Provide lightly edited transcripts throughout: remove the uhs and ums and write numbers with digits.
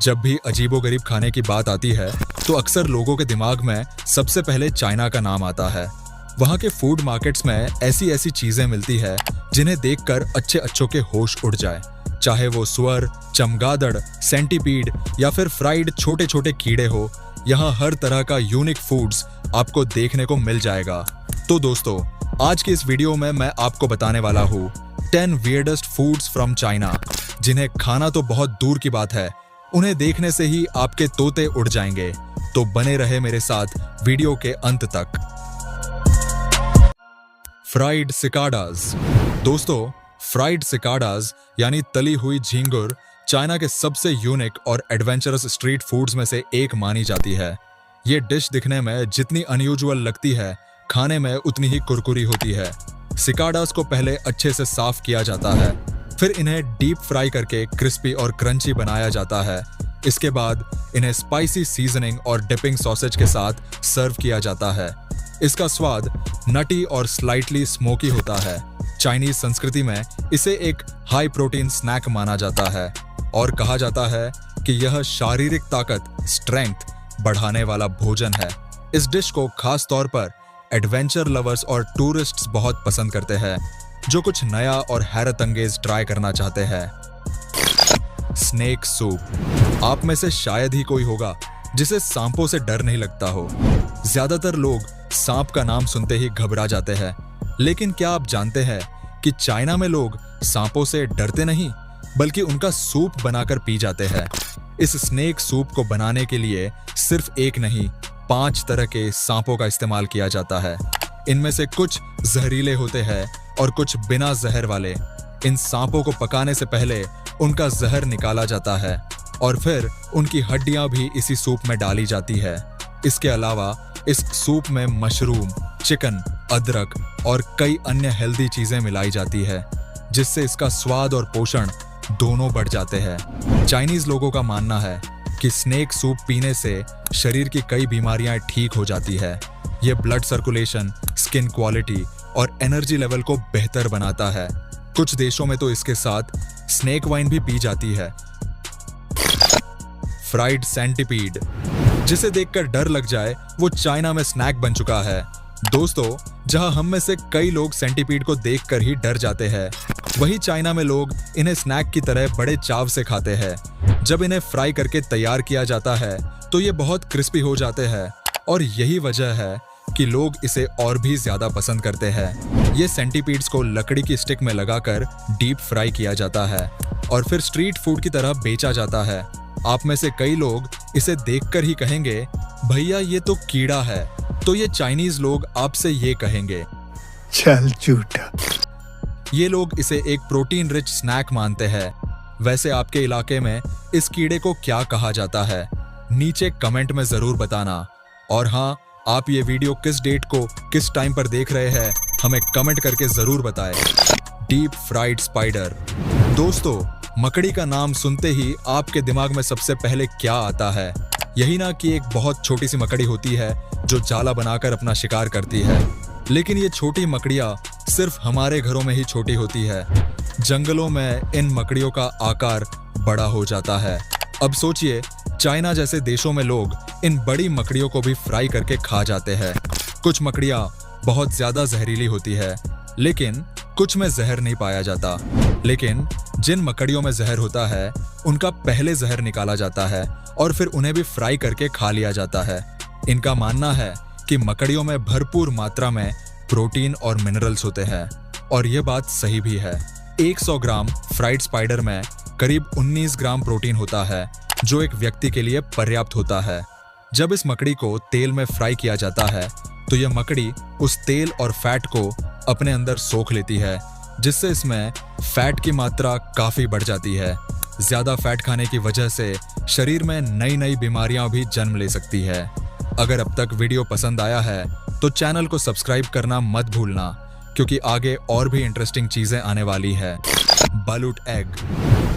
जब भी अजीबोगरीब खाने की बात आती है तो अक्सर लोगों के दिमाग में सबसे पहले चाइना का नाम आता है। वहाँ के फूड मार्केट्स में ऐसी ऐसी चीजें मिलती है जिन्हें देखकर अच्छे अच्छों के होश उड़ जाए, चाहे वो सुअर, चमगादड़, सेंटीपीड या फिर फ्राइड छोटे छोटे कीड़े हो। यहाँ हर तरह का यूनिक फूड्स आपको देखने को मिल जाएगा। तो दोस्तों, आज की इस वीडियो में मैं आपको बताने वाला हूँ 10 वियर्डेस्ट फूड्स फ्रॉम चाइना, जिन्हें खाना तो बहुत दूर की बात है, उन्हें देखने से ही आपके तोते उड़ जाएंगे। तो बने रहे मेरे साथ वीडियो के अंत तक। फ्राइड सिकाडाज। दोस्तों, फ्राइड सिकाडाज यानी तली हुई झींगुर चाइना के सबसे यूनिक और एडवेंचरस स्ट्रीट फूड्स में से एक मानी जाती है। ये डिश दिखने में जितनी अनयूजुअल लगती है, खाने में उतनी ही कुरकुरी होती है। सिकाडास को पहले अच्छे से साफ किया जाता है, फिर इन्हें डीप फ्राई करके क्रिस्पी और क्रंची बनाया जाता है। इसके बाद इन्हें स्पाइसी सीजनिंग और डिपिंग सॉसेज के साथ सर्व किया जाता है। इसका स्वाद नटी और स्लाइटली स्मोकी होता है। चाइनीज संस्कृति में इसे एक हाई प्रोटीन स्नैक माना जाता है और कहा जाता है कि यह शारीरिक ताकत स्ट्रेंथ बढ़ाने वाला भोजन है। इस डिश को खास तौर पर एडवेंचर लवर्स और टूरिस्ट्स बहुत पसंद करते हैं, जो कुछ नया और हैरत अंगेज ट्राई करना चाहते हैं। Snake soup. आप में से शायद ही कोई होगा जिसे सांपों से डर नहीं लगता हो। ज्यादातर लोग सांप का नाम सुनते ही घबरा जाते हैं, लेकिन क्या आप जानते हैं कि चाइना में लोग सांपों से डरते नहीं, बल्कि उनका सूप बनाकर पी जाते हैं। इस स्नेक सूप को बनाने के लिए सिर्फ एक नहीं, 5 तरह के सांपों का इस्तेमाल किया जाता है। इनमें से कुछ जहरीले होते हैं और कुछ बिना जहर वाले। इन सांपों को पकाने से पहले उनका जहर निकाला जाता है और फिर उनकी हड्डियां भी इसी सूप में डाली जाती है। इसके अलावा इस सूप में मशरूम, चिकन, अदरक और कई अन्य हेल्दी चीजें मिलाई जाती है, जिससे इसका स्वाद और पोषण दोनों बढ़ जाते हैं। चाइनीज लोगों का मानना है कि स्नेक सूप पीने से शरीर की कई बीमारियां ठीक हो जाती है। यह ब्लड सर्कुलेशन, स्किन क्वालिटी और एनर्जी लेवल को बेहतर बनाता है। कुछ देशों में तो इसके साथ स्नेक वाइन भी पी जाती है। फ्राइड सेंटीपीड, जिसे देखकर डर लग जाए, वो चाइना में स्नैक बन चुका है। दोस्तों, जहां हम में से कई लोग सेंटीपीड को देखकर ही डर जाते हैं, वहीं चाइना में लोग इन्हें स्नैक की तरह बड़े चाव से खाते हैं। जब इन्हें फ्राई करके तैयार किया जाता है तो ये बहुत क्रिस्पी हो जाते हैं और यही वजह है कि लोग इसे और भी ज्यादा पसंद करते हैं। ये सेंटीपीड्स को लकड़ी की स्टिक में लगाकर डीप फ्राई किया जाता है और फिर स्ट्रीट फूड की तरह बेचा जाता है। आप में से कई लोग इसे देखकर ही कहेंगे, भैया ये तो कीड़ा है, तो ये चाइनीज लोग आपसे ये कहेंगे, चल झूठा। ये लोग इसे एक प्रोटीन रिच स्नैक मानते हैं। वैसे आपके इलाके में इस कीड़े को क्या कहा जाता है, नीचे कमेंट में जरूर बताना। और हाँ, आप ये वीडियो किस डेट को किस टाइम पर देख रहे हैं, हमें कमेंट करके जरूर बताएं। Deep fried spider. दोस्तों, मकड़ी का नाम सुनते ही आपके दिमाग में सबसे पहले क्या आता है? यही ना कि एक बहुत छोटी सी मकड़ी होती है जो जाला बनाकर अपना शिकार करती है। लेकिन ये छोटी मकड़ियाँ सिर्फ हमारे घरों में ही छोटी होती है। जंगलों में इन मकड़ियों का आकार बड़ा हो जाता है। अब सोचिए, चाइना जैसे देशों में लोग इन बड़ी मकड़ियों को भी फ्राई करके खा जाते हैं। कुछ मकड़ियाँ बहुत ज्यादा जहरीली होती है, लेकिन कुछ में जहर नहीं पाया जाता। लेकिन जिन मकड़ियों में जहर होता है, उनका पहले जहर निकाला जाता है और फिर उन्हें भी फ्राई करके खा लिया जाता है। इनका मानना है कि मकड़ियों में भरपूर मात्रा में प्रोटीन और मिनरल्स होते हैं, और यह बात सही भी है। 100 ग्राम फ्राइड स्पाइडर में करीब 19 ग्राम प्रोटीन होता है, जो एक व्यक्ति के लिए पर्याप्त होता है। जब इस मकड़ी को तेल में फ्राई किया जाता है तो यह मकड़ी उस तेल और फैट को अपने अंदर सोख लेती है, जिससे इसमें फैट की मात्रा काफी बढ़ जाती है। ज्यादा फैट खाने की वजह से शरीर में नई नई बीमारियां भी जन्म ले सकती है। अगर अब तक वीडियो पसंद आया है तो चैनल को सब्सक्राइब करना मत भूलना, क्योंकि आगे और भी इंटरेस्टिंग चीजें आने वाली है। बालूट एग।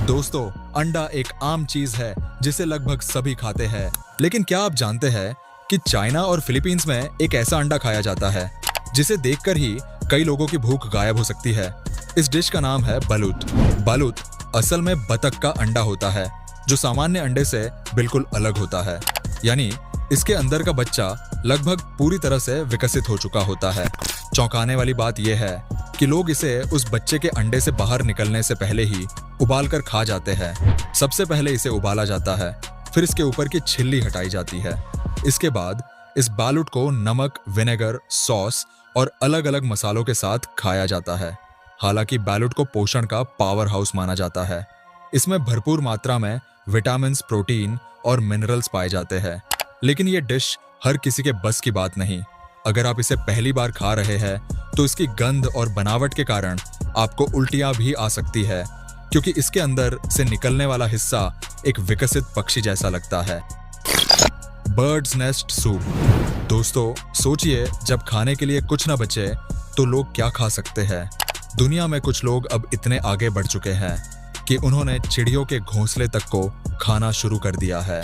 दोस्तों, अंडा एक आम चीज है जिसे लगभग सभी खाते हैं, लेकिन क्या आप जानते हैं कि चाइना और फिलीपींस में एक ऐसा अंडा खाया जाता है जिसे देखकर ही कई लोगों की भूख गायब हो सकती है। इस डिश का नाम है बलूत। बलूत असल में बतख का अंडा होता है जो सामान्य अंडे से बिल्कुल अलग होता है। यानी इसके अंदर का बच्चा लगभग पूरी तरह से विकसित हो चुका होता है। चौंकाने वाली बात यह है कि लोग इसे उस बच्चे के अंडे से बाहर निकलने से पहले ही उबाल कर खा जाते हैं। सबसे पहले इसे उबाला जाता है, फिर इसके ऊपर की छिल्ली हटाई जाती है। इसके बाद इस बालुट को नमक, विनेगर, सॉस और अलग अलग मसालों के साथ खाया जाता है। हालांकि बालुट को पोषण का पावर हाउस माना जाता है। इसमें भरपूर मात्रा में विटामिन, प्रोटीन और मिनरल्स पाए जाते हैं। लेकिन ये डिश हर किसी के बस की बात नहीं। अगर आप इसे पहली बार खा रहे हैं तो इसकी गंध और बनावट के कारण आपको उल्टियां भी आ सकती है, क्योंकि इसके अंदर से निकलने वाला हिस्सा एक विकसित पक्षी जैसा लगता है। Birds nest soup. दोस्तों सोचिए, जब खाने के लिए कुछ न बचे तो लोग क्या खा सकते हैं। दुनिया में कुछ लोग अब इतने आगे बढ़ चुके हैं कि उन्होंने चिड़ियों के घोंसले तक को खाना शुरू कर दिया है।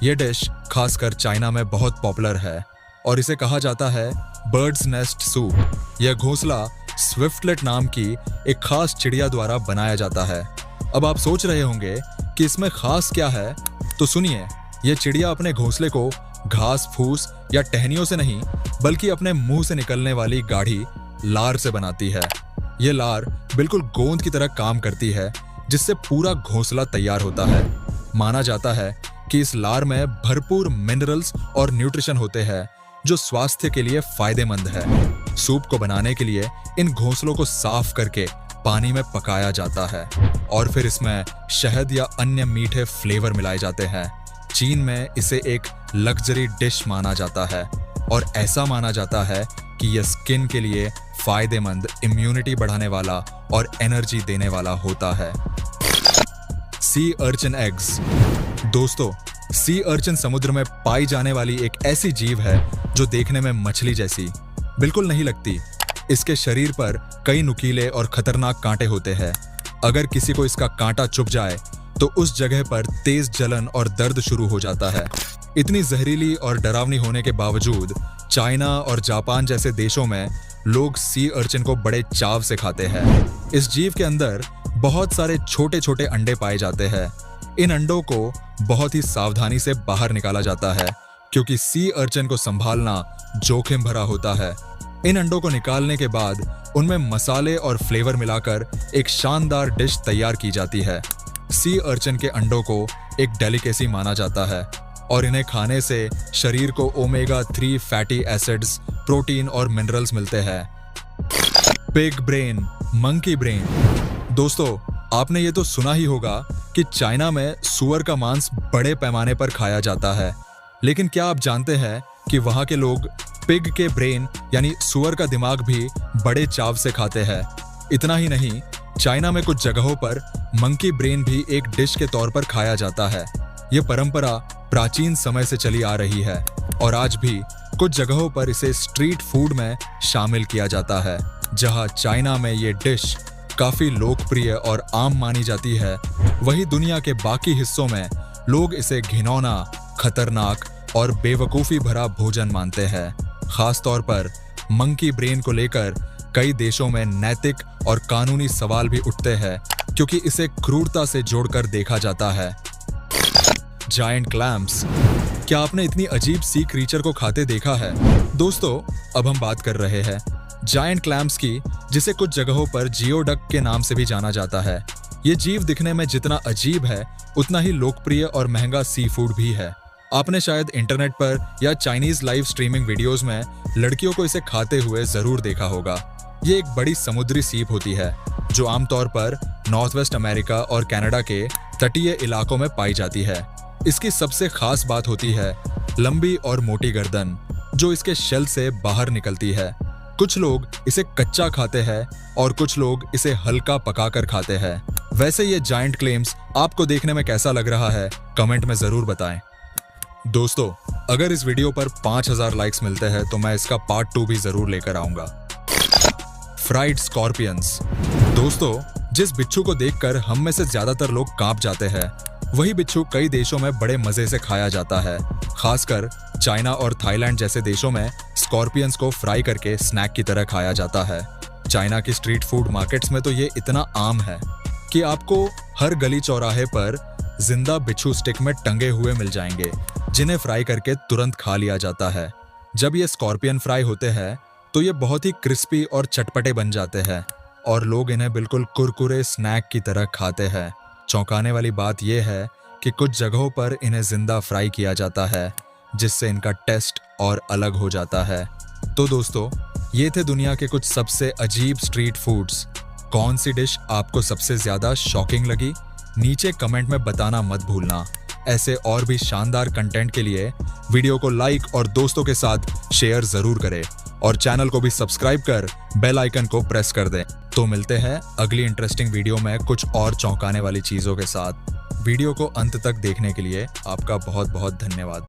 ये डिश खासकर चाइना में बहुत पॉपुलर है और इसे कहा जाता है बर्ड्स नेस्ट सूप। यह घोंसला स्विफ्टलेट नाम की एक खास चिड़िया द्वारा बनाया जाता है। अब आप सोच रहे होंगे कि इसमें खास क्या है, तो सुनिए, यह चिड़िया अपने घोंसले को घास फूस या टहनियों से नहीं बल्कि अपने मुंह से निकलने वाली गाढ़ी लार से बनाती है। यह लार बिल्कुल गोंद की तरह काम करती है, जिससे पूरा घोंसला तैयार होता है। माना जाता है कि इस लार में भरपूर मिनरल्स और न्यूट्रिशन होते हैं जो स्वास्थ्य के लिए फायदेमंद है। सूप को बनाने के लिए इन घोंसलों को साफ करके पानी में पकाया जाता है और फिर इसमें शहद या अन्य मीठे फ्लेवर मिलाए जाते हैं। चीन में इसे एक लग्जरी डिश माना जाता है और ऐसा माना जाता है कि यह स्किन के लिए फायदेमंद, इम्यूनिटी बढ़ाने वाला और एनर्जी देने वाला होता है। Sea urchin eggs. दोस्तों, सी अर्चिन समुद्र में पाई जाने वाली एक ऐसी जीव है जो देखने में मछली जैसी बिल्कुल नहीं लगती। इसके शरीर पर कई नुकीले और खतरनाक कांटे होते हैं। अगर किसी को इसका कांटा चुभ जाए तो उस जगह पर तेज जलन और दर्द शुरू हो जाता है। इतनी जहरीली और डरावनी होने के बावजूद चाइना और जापान जैसे देशों में लोग सी अर्चिन को बड़े चाव से खाते हैं। इस जीव के अंदर बहुत सारे छोटे छोटे अंडे पाए जाते हैं। इन अंडों को बहुत ही सावधानी से बाहर निकाला जाता है, क्योंकि सी अर्चिन को संभालना जोखिम भरा होता है। इन अंडों को निकालने के बाद उनमें मसाले और फ्लेवर मिलाकर एक शानदार डिश तैयार की जाती है। सी अर्चिन के अंडों को एक डेलिकेसी माना जाता है और इन्हें खाने से शरीर को ओमेगा 3 फैटी एसिड्स, प्रोटीन और मिनरल्स मिलते हैं। Pig brain, monkey brain. दोस्तों, आपने ये तो सुना ही होगा कि चाइना में सुअर का मांस बड़े पैमाने पर खाया जाता है, लेकिन क्या आप जानते हैं कि वहां के लोग पिग के ब्रेन यानी सुअर का दिमाग भी बड़े चाव से खाते हैं। इतना ही नहीं, चाइना में कुछ जगहों पर मंकी ब्रेन भी एक डिश के तौर पर खाया जाता है। यह परंपरा प्राचीन समय से चली आ रही है और आज भी कुछ जगहों पर इसे स्ट्रीट फूड में शामिल किया जाता है। जहां चाइना में ये डिश काफी लोकप्रिय और आम मानी जाती है, वहीं दुनिया के बाकी हिस्सों में लोग इसे घिनौना, खतरनाक और बेवकूफी भरा भोजन मानते हैं। खास तौर पर मंकी ब्रेन को लेकर कई देशों में नैतिक और कानूनी सवाल भी उठते हैं, क्योंकि इसे क्रूरता से जोड़कर देखा जाता है। Giant clams. क्या आपने इतनी अजीब सी क्रीचर को खाते देखा है? दोस्तों, अब हम बात कर रहे हैं जायंट क्लैम्स की, जिसे कुछ जगहों पर जियोडक के नाम से भी जाना जाता है। ये जीव दिखने में जितना अजीब है, उतना ही लोकप्रिय और महंगा सी फूड भी है। आपने शायद इंटरनेट पर या चाइनीज लाइव स्ट्रीमिंग वीडियोस में लड़कियों को इसे खाते हुए जरूर देखा होगा। ये एक बड़ी समुद्री सीप होती है जो आमतौर पर नॉर्थ वेस्ट अमेरिका और कनाडा के तटीय इलाकों में पाई जाती है। इसकी सबसे खास बात होती है लंबी और मोटी गर्दन, जो इसके शेल से बाहर निकलती है। कुछ लोग इसे कच्चा खाते हैं और कुछ लोग इसे हल्का पकाकर खाते हैं। वैसे ये जायंट क्लेम्स आपको देखने में कैसा लग रहा है, कमेंट में जरूर बताएं। दोस्तों, अगर इस वीडियो पर 5000 लाइक्स मिलते हैं तो मैं इसका पार्ट 2 भी जरूर लेकर आऊंगा। Fried scorpions. दोस्तों, जिस बिच्छू को देखकर हम में से ज्यादातर लोग कांप जाते हैं, वही बिच्छू कई देशों में बड़े मजे से खाया जाता है। खासकर चाइना और थाईलैंड जैसे देशों में स्कॉर्पियंस को फ्राई करके स्नैक की तरह खाया जाता है। चाइना की स्ट्रीट फूड मार्केट्स में तो ये इतना आम है कि आपको हर गली चौराहे पर जिंदा बिच्छू स्टिक में टंगे हुए मिल जाएंगे, जिन्हें फ्राई करके तुरंत खा लिया जाता है। जब ये स्कॉर्पियन फ्राई होते हैं तो ये बहुत ही क्रिस्पी और चटपटे बन जाते हैं और लोग इन्हें बिल्कुल कुरकुरे स्नैक की तरह खाते हैं। चौंकाने वाली बात यह है कि कुछ जगहों पर इन्हें जिंदा फ्राई किया जाता है, जिससे इनका टेस्ट और अलग हो जाता है। तो दोस्तों, ये थे दुनिया के कुछ सबसे अजीब स्ट्रीट फूड्स। कौन सी डिश आपको सबसे ज्यादा शॉकिंग लगी? नीचे कमेंट में बताना मत भूलना। ऐसे और भी शानदार कंटेंट के लिए वीडियो को लाइक और दोस्तों के साथ शेयर जरूर करें और चैनल को भी सब्सक्राइब कर बेल आइकन को प्रेस कर दें। तो मिलते हैं अगली इंटरेस्टिंग वीडियो में कुछ और चौंकाने वाली चीजों के साथ। वीडियो को अंत तक देखने के लिए आपका बहुत बहुत धन्यवाद।